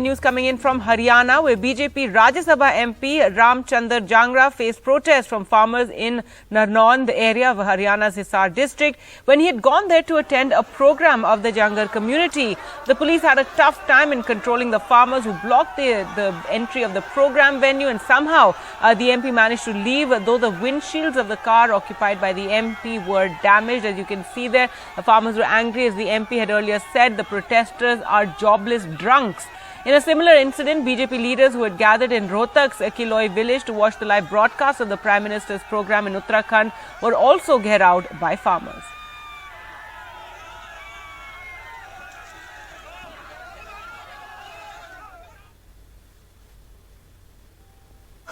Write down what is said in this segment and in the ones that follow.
news coming in from Haryana, where BJP Rajya Sabha MP Ramchandar Jangra faced protests from farmers in Narnaund area of Haryana's Hisar district. When he had gone there to attend a program of the Jangar community, the police had a tough time in controlling the farmers who blocked the entry of the program venue, and somehow the MP managed to leave, though the windshields of the car occupied by the MP were damaged. As you can see there, the farmers were angry, as the MP had earlier said the protesters are jobless drunks. In a similar incident, BJP leaders who had gathered in Rohtak's Kiloi village to watch the live broadcast of the Prime Minister's program in Uttarakhand were also gherawed by farmers.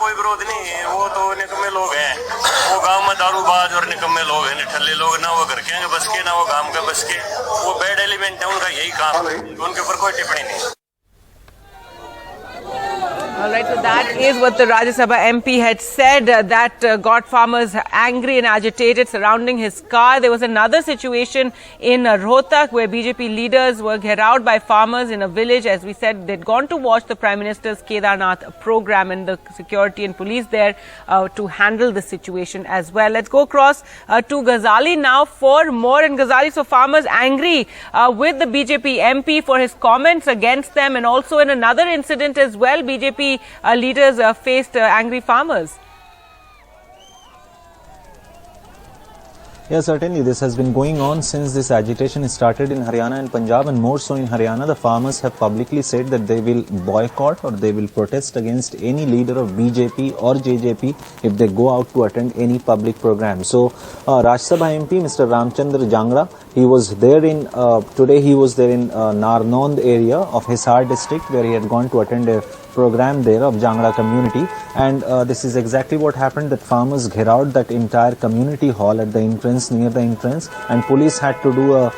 कोई विरोध नहीं है, वो तो निकम्मे लोग हैं। वो गांव में दारूबाज और निकम्मे लोग हैं, निठल्ले लोग, ना वो घर के बस के ना वो गांव के बस के। वो बैड एलिमेंट है, उनका यही काम है, उनके ऊपर कोई टिप्पणी नहीं। All right, so that is what the Rajya Sabha MP had said that got farmers angry and agitated surrounding his car. There was another situation in Rohtak where BJP leaders were gherawed by farmers in a village. As we said, they'd gone to watch the Prime Minister's Kedarnath program, and the security and police there to handle the situation as well. Let's go across to Ghazali now for more. And Ghazali, so farmers angry with the BJP MP for his comments against them, and also in another incident as well, BJP leaders faced angry farmers. Yes, certainly. This has been going on since this agitation started in Haryana and Punjab, and more so in Haryana. The farmers have publicly said that they will boycott or they will protest against any leader of BJP or JJP if they go out to attend any public program. So, Rajya Sabha MP Mr. Ramchandar Jangra, he was there in, today he was there in Narnaund area of Hisar district, where he had gone to attend a program there of Jangra community, and this is exactly what happened, that farmers gherawed that entire community hall at the entrance, near the entrance, and police had to do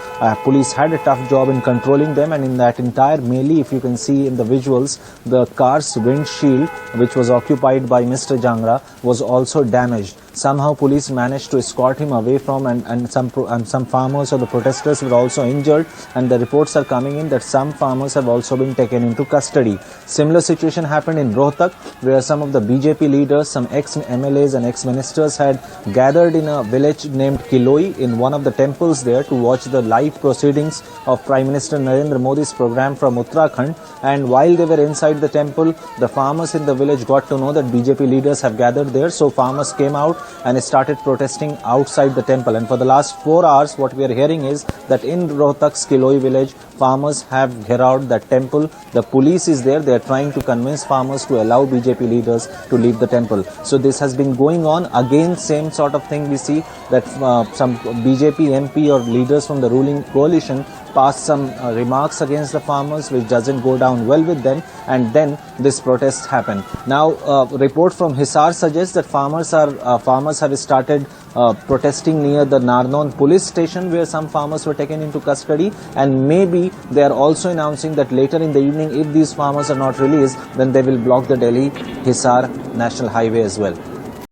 police had a tough job in controlling them, and in that entire melee, if you can see in the visuals, the car's windshield, which was occupied by Mr. Jangra, was also damaged. Somehow police managed to escort him away from, and some farmers or the protesters were also injured, and the reports are coming in that some farmers have also been taken into custody. Similar situation happened in Rohtak, where some of the BJP leaders, some ex-MLAs and ex-ministers had gathered in a village named Kiloi in one of the temples there to watch the live proceedings of Prime Minister Narendra Modi's program from Uttarakhand, and while they were inside the temple, the farmers in the village got to know that BJP leaders have gathered there, so farmers came out and started protesting outside the temple. And for the last 4 hours, what we are hearing is that in Rohtak's Kiloi village, farmers have gherawed that temple. The police is there. They are trying to convince farmers to allow BJP leaders to leave the temple. So this has been going on. Again, same sort of thing we see, that some BJP MP or leaders from the ruling coalition passed some remarks against the farmers, which doesn't go down well with them, and then this protest happened. Now, report from Hisar suggests that farmers have started protesting near the Narnaund police station, where some farmers were taken into custody, and maybe they are also announcing that later in the evening, if these farmers are not released, then they will block the Delhi-Hisar National Highway as well.